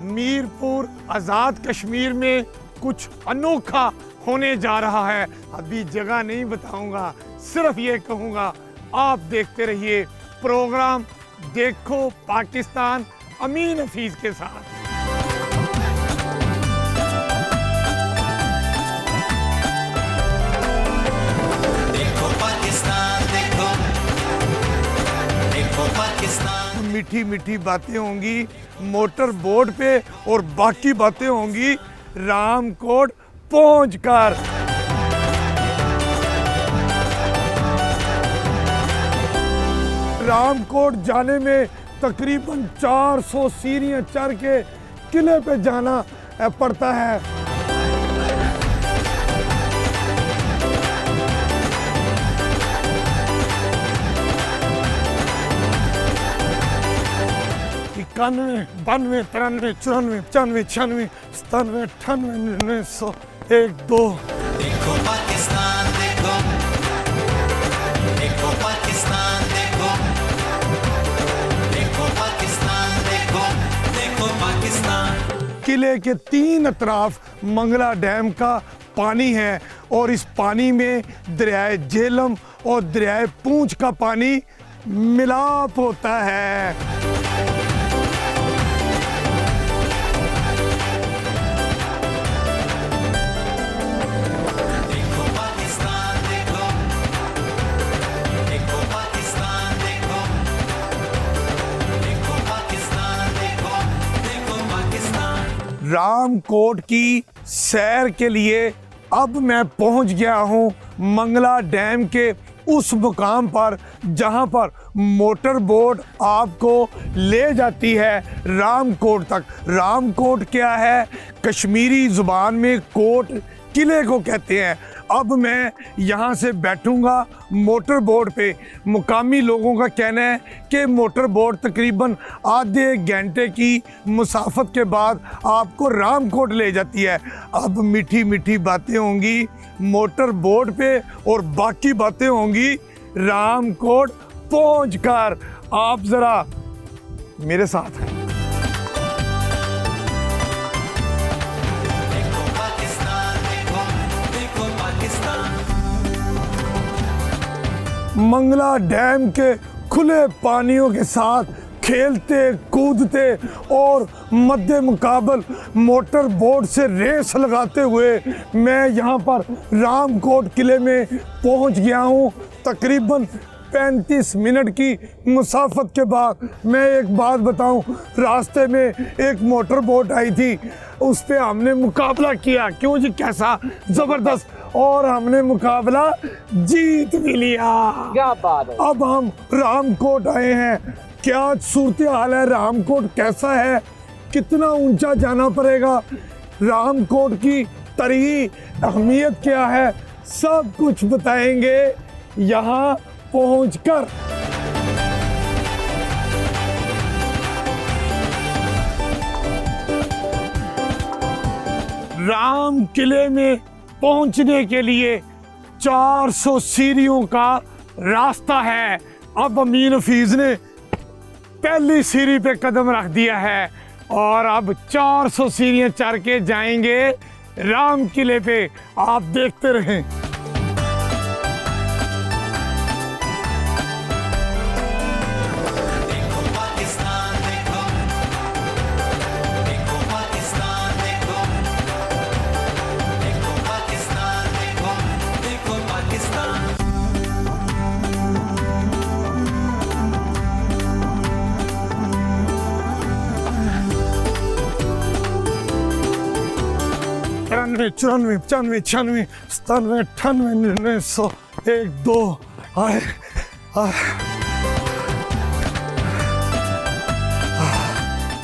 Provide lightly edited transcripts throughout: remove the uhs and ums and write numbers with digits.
मीरपुर आज़ाद कश्मीर में कुछ अनोखा होने जा रहा है। अभी जगह नहीं बताऊंगा, सिर्फ ये कहूंगा आप देखते रहिए प्रोग्राम देखो पाकिस्तान अमीन हफीज के साथ। मीठी मीठी बातें होंगी मोटर बोट पे और बाकी बातें होंगी रामकोट पहुंचकर। रामकोट जाने में तकरीबन 400 सीढ़ियां चढ़ के किले पे जाना पड़ता है। इक्यानवे, 92, 93, 94, 95, 96, 97, 98, 99, 100, 2। देखो पाकिस्तान देखो, देखो पाकिस्तान देखो, देखो पाकिस्तान देखो, देखो पाकिस्तान। किले के 3 अतराफ मंगला डैम का पानी है और इस पानी में दरियाए झेलम और दरियाए पूंछ का पानी मिलाप होता है। रामकोट की सैर के लिए अब मैं पहुंच गया हूं मंगला डैम के उस मुकाम पर जहां पर मोटर बोट आपको ले जाती है रामकोट तक। रामकोट क्या है? कश्मीरी ज़ुबान में कोट किले को कहते हैं। अब मैं यहाँ से बैठूँगा मोटर बोट पे। मुकामी लोगों का कहना है कि मोटर बोट तकरीबन आधे घंटे की मुसाफत के बाद आपको रामकोट ले जाती है। अब मीठी मीठी बातें होंगी मोटर बोट पे और बाकी बातें होंगी रामकोट पहुंचकर। आप ज़रा मेरे साथ हैं। मंगला डैम के खुले पानियों के साथ खेलते कूदते और मध्य मुकाबल मोटर बोट से रेस लगाते हुए मैं यहाँ पर रामकोट किले में पहुँच गया हूँ। तकरीबन 35 मिनट की मुसाफत के बाद मैं एक बात बताऊं, रास्ते में एक मोटर बोट आई थी, उस पे हमने मुकाबला किया। क्यों जी, कैसा ज़बरदस्त, और हमने मुकाबला जीत भी लिया। क्या बात है। अब हम रामकोट आए हैं। क्या सूरत हाल है? रामकोट कैसा है? कितना ऊंचा जाना पड़ेगा? रामकोट की तारीख़ अहमियत क्या है? सब कुछ बताएंगे यहाँ पहुंचकर। राम किले में पहुंचने के लिए 400 सीढ़ियों का रास्ता है। अब अमीन हफीज ने पहली सीढ़ी पे कदम रख दिया है और अब 400 सीढ़ियां चढ़ के जाएंगे राम किले पे। आप देखते रहें। तिरानवे, 94, 95, 96, 97, 98, 99, 100, 1, 2। आए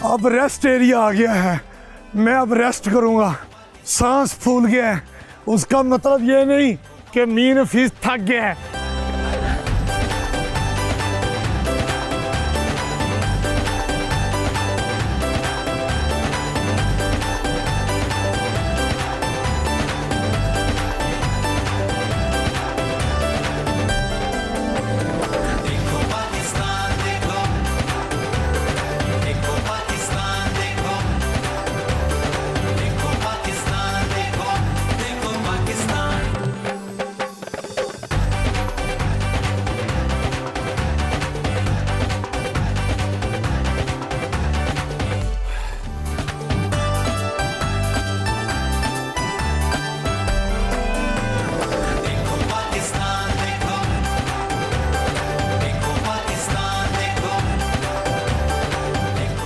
अब रेस्ट एरिया आ गया है। मैं अब रेस्ट करूंगा। सांस फूल गया है, उसका मतलब ये नहीं कि मीन हफीज थक गया है।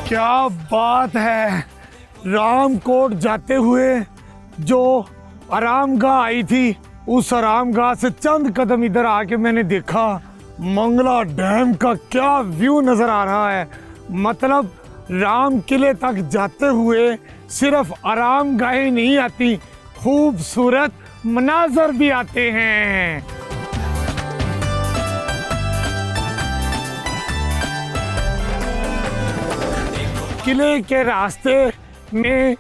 क्या बात है। रामकोट जाते हुए जो आरामगाह आई थी, उस आरामगाह से चंद कदम इधर आके मैंने देखा मंगला डैम का क्या व्यू नजर आ रहा है। मतलब राम किले तक जाते हुए सिर्फ आरामगाहें नहीं आती, खूबसूरत मनाजर भी आते हैं। किले के रास्ते में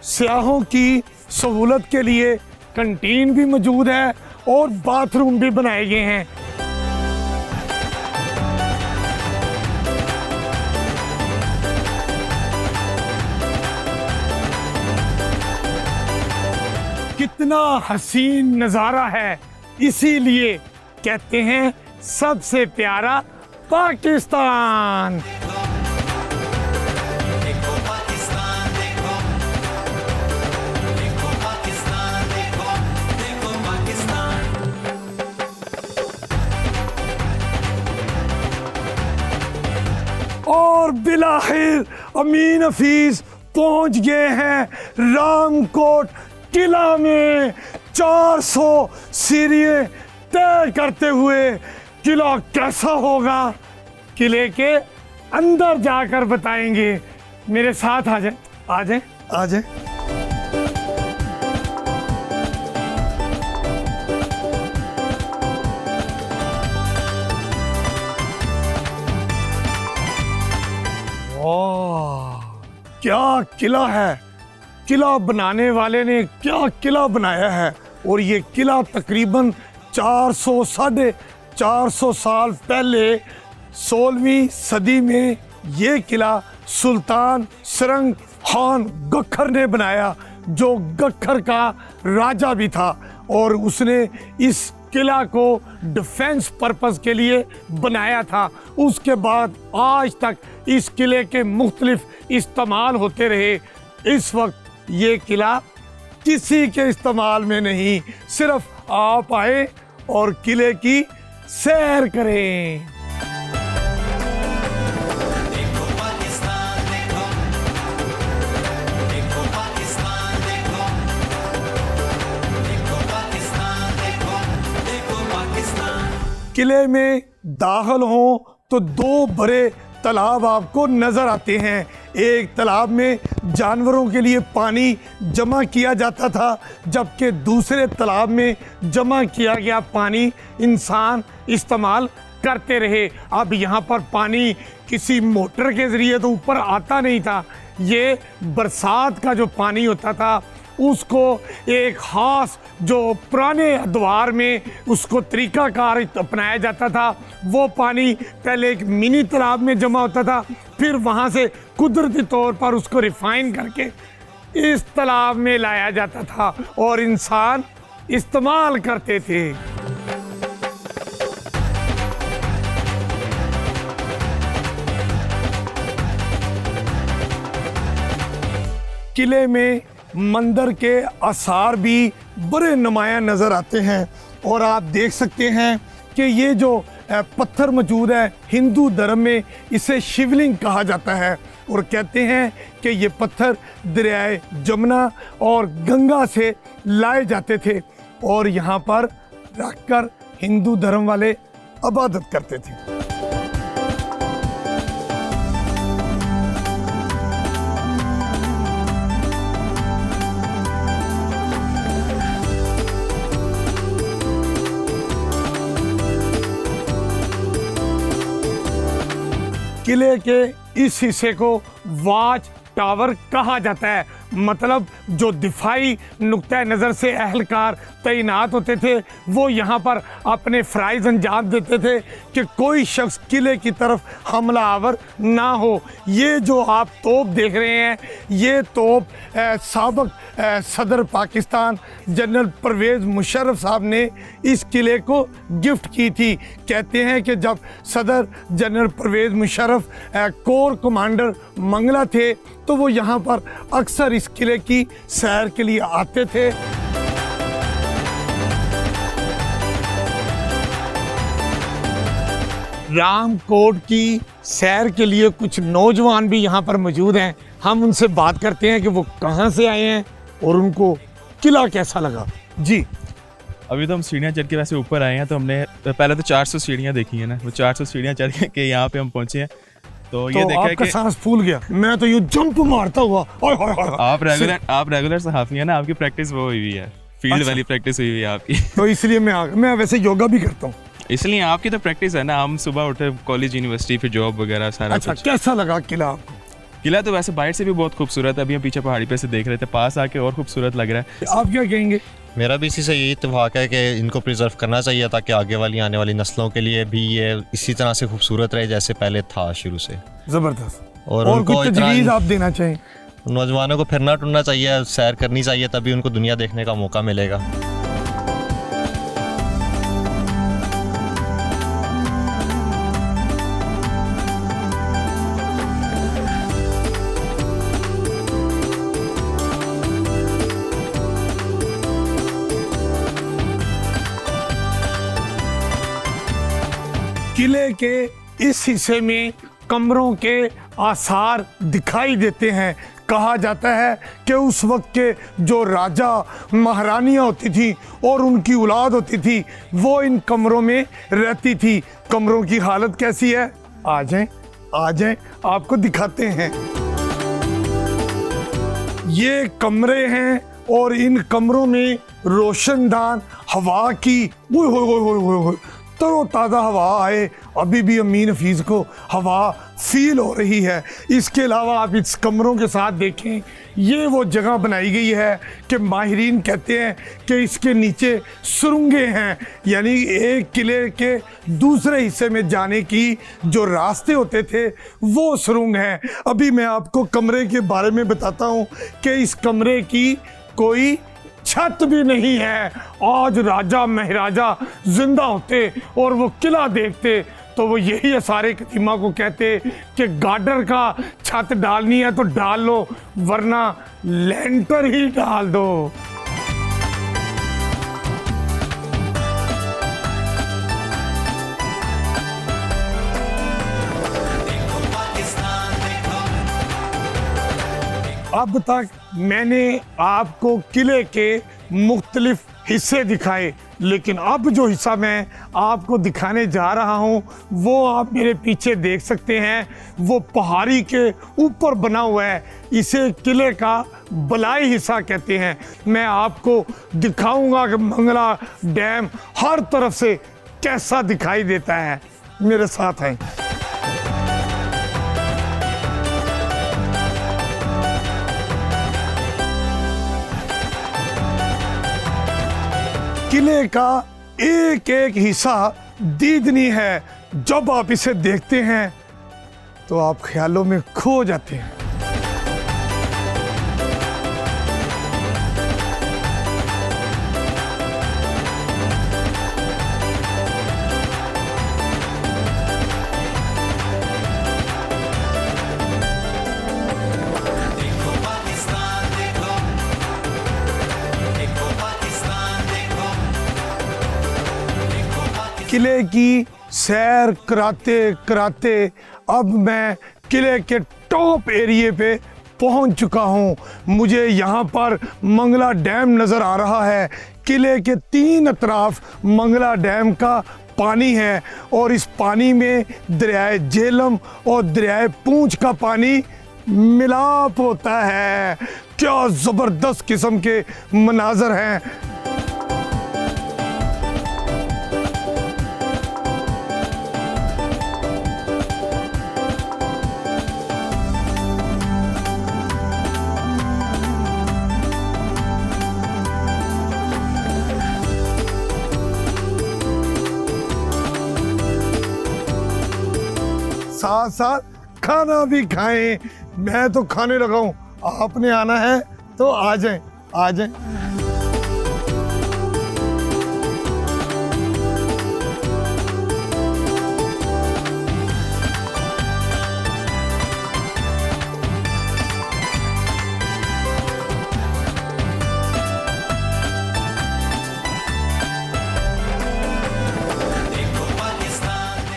सियाहों की सहूलत के लिए कैंटीन भी मौजूद है और बाथरूम भी बनाए गए हैं। कितना हसीन नज़ारा है, इसीलिए कहते हैं सबसे प्यारा पाकिस्तान। देखो पाकिस्तान देखो, देखो पाकिस्तान देखो, देखो पाकिस्तान। और बिलाखिर अमीन हफीज पहुंच गए हैं रामकोट किला में। 400 सीढ़ियां तय करते हुए किला कैसा होगा, किले के अंदर जाकर बताएंगे। मेरे साथ आ जाए, आ जाए, आ जाए। वाह, क्या किला है। किला बनाने वाले ने क्या किला बनाया है। और ये किला तकरीबन 400 साढ़े 400 साल पहले 16वीं सदी में ये किला सुल्तान सरंग खान गखर ने बनाया, जो गखर का राजा भी था। और उसने इस किला को डिफेंस पर्पस के लिए बनाया था। उसके बाद आज तक इस किले के मुख्तलिफ इस्तेमाल होते रहे। इस वक्त ये किला किसी के इस्तेमाल में नहीं, सिर्फ आप आए और किले की सैर करें। देखो पाकिस्तान देखो, देखो पाकिस्तान देखो, देखो पाकिस्तान देखो, देखो पाकिस्तान। किले में दाखिल हों तो दो बड़े तालाब आपको नजर आते हैं। एक तालाब में जानवरों के लिए पानी जमा किया जाता था, जबकि दूसरे तालाब में जमा किया गया पानी इंसान इस्तेमाल करते रहे। अब यहाँ पर पानी किसी मोटर के ज़रिए तो ऊपर आता नहीं था। ये बरसात का जो पानी होता था उसको एक ख़ास जो पुराने द्वार में उसको तरीक़ाकार अपनाया जाता था। वो पानी पहले एक मिनी तालाब में जमा होता था, फिर वहाँ से कुदरती तौर पर उसको रिफ़ाइन करके इस तालाब में लाया जाता था और इंसान इस्तेमाल करते थे। किले में मंदिर के आसार भी बड़े नुमायां नज़र आते हैं। और आप देख सकते हैं कि ये जो पत्थर मौजूद है, हिंदू धर्म में इसे शिवलिंग कहा जाता है। और कहते हैं कि ये पत्थर दरियाए जमुना और गंगा से लाए जाते थे और यहाँ पर रखकर हिंदू धर्म वाले इबादत करते थे। किले के इस हिस्से को वाच टावर कहा जाता है। मतलब जो दिफाई नुक्ता नज़र से अहलकार तैनात होते थे वो यहाँ पर अपने फ़राइज़ अंजाम देते थे कि कोई शख्स किले की तरफ हमला आवर ना हो। ये जो आप तोप देख रहे हैं, ये तोप साबिक सदर पाकिस्तान जनरल परवेज़ मुशर्रफ साहब ने इस किले को गिफ्ट की थी। कहते हैं कि जब सदर general Pervez Musharraf corps commander Mangla थे तो वो यहाँ पर अक्सर इस किले की सैर के लिए आते थे। रामकोट की सैर के लिए कुछ नौजवान भी यहाँ पर मौजूद हैं। हम उनसे बात करते हैं कि वो कहाँ से आए हैं और उनको किला कैसा लगा। जी, अभी तो हम सीढ़ियाँ चढ़ के वैसे ऊपर आए हैं, तो हमने पहले तो 400 सीढ़ियाँ देखी है ना, वो 400 सीढ़ियाँ चढ़ के यहाँ पे हम पहुँचे हैं। तो ये तो देखा है आपका कि सांस फूल गया, मैं तो ये जंप मारता हुआ ओए होए होए। आप रेगुलर सहाफ़ी है ना, आपकी प्रैक्टिस वो हुई है, फील्ड अच्छा। वाली प्रैक्टिस हुई हुई है आपकी। तो इसलिए मैं वैसे योगा भी करता हूँ। इसलिए आपकी तो प्रैक्टिस है ना, हम सुबह उठे कॉलेज यूनिवर्सिटी फिर जॉब वगैरह सारा अच्छा, कुछ। कैसा लगा किला आपको? किला तो वैसे बाहर से भी बहुत खूबसूरत है, अभी हम पीछे पहाड़ी पे से देख रहे थे, पास आके और खूबसूरत लग रहा है। आप क्या कहेंगे? मेरा भी इसी से यही इत्तेफाक है कि इनको प्रिजर्व करना चाहिए ताकि आगे वाली आने वाली नस्लों के लिए भी ये इसी तरह से खूबसूरत रहे जैसे पहले था शुरू से। जबरदस्त। और और उनको कुछ इतना तजवीज़ आप देना चाहें? नौजवानों को फिरना टुरना चाहिए, सैर करनी चाहिए, तभी उनको दुनिया देखने का मौका मिलेगा। किले के इस हिस्से में कमरों के आसार दिखाई देते हैं। कहा जाता है कि उस वक्त के जो राजा महारानियाँ होती थी और उनकी औलाद होती थी वो इन कमरों में रहती थी। कमरों की हालत कैसी है? आ जाएं आपको दिखाते हैं। ये कमरे हैं और इन कमरों में रोशनदान हवा की ओए तरोताज़ा हवा आए। अभी भी अमीन हफीज़ को हवा फील हो रही है। इसके अलावा आप इस कमरों के साथ देखें, ये वो जगह बनाई गई है कि माहिरीन कहते हैं कि इसके नीचे सुरंगें हैं, यानी एक किले के दूसरे हिस्से में जाने की जो रास्ते होते थे वो सुरंग हैं। अभी मैं आपको कमरे के बारे में बताता हूँ कि इस कमरे की कोई छत भी नहीं है। आज राजा महाराजा जिंदा होते और वो किला देखते तो वो यही असारे कदीमा को कहते कि गार्डर का छत डालनी है तो डाल लो, वरना लेंटर ही डाल दो। देखो पाकिस्तान देखो, अब तक मैंने आपको किले के मुख्तलिफ हिस्से दिखाए, लेकिन अब जो हिस्सा मैं आपको दिखाने जा रहा हूँ वो आप मेरे पीछे देख सकते हैं। वो पहाड़ी के ऊपर बना हुआ है, इसे किले का बलाई हिस्सा कहते हैं। मैं आपको दिखाऊंगा कि मंगला डैम हर तरफ से कैसा दिखाई देता है। मेरे साथ हैं। किले का एक एक हिस्सा दीदनी है। जब आप इसे देखते हैं तो आप ख्यालों में खो जाते हैं। देखो पाकिस्तान देखो, देखो पाकिस्तान देखो, देखो पाकिस्तान। किले की सैर कराते कराते अब मैं किले के टॉप एरिए पे पहुंच चुका हूं। मुझे यहाँ पर मंगला डैम नज़र आ रहा है। किले के तीन अतराफ मंगला डैम का पानी है और इस पानी में दरियाए झेलम और दरियाए पूंछ का पानी मिलाप होता है। क्या ज़बरदस्त किस्म के मनाजर हैं। साथ साथ खाना भी खाएं। मैं तो खाने लगा हूं, आपने आना है तो आ जाएं, आ जाएं।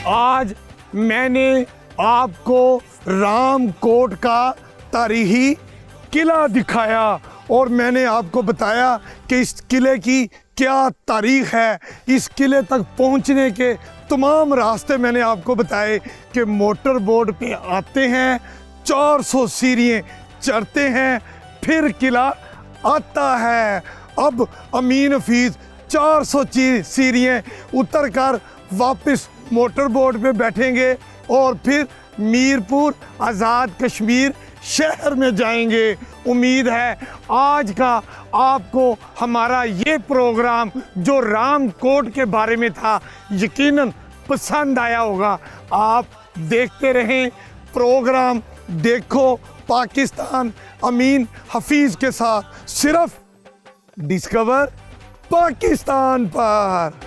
आज मैंने आपको रामकोट का तारीखी किला दिखाया और मैंने आपको बताया कि इस किले की क्या तारीख है। इस किले तक पहुंचने के तमाम रास्ते मैंने आपको बताए कि मोटर बोट पे आते हैं, 400 सीढ़ियाँ चढ़ते हैं, फिर किला आता है। अब अमीन हफीज़ 400 सीढ़ियाँ उतर कर वापस मोटर बोट पे बैठेंगे और फिर मीरपुर आज़ाद कश्मीर शहर में जाएंगे। उम्मीद है आज का आपको हमारा ये प्रोग्राम जो रामकोट के बारे में था यकीनन पसंद आया होगा। आप देखते रहें प्रोग्राम देखो पाकिस्तान अमीन हफीज़ के साथ सिर्फ डिस्कवर पाकिस्तान पर।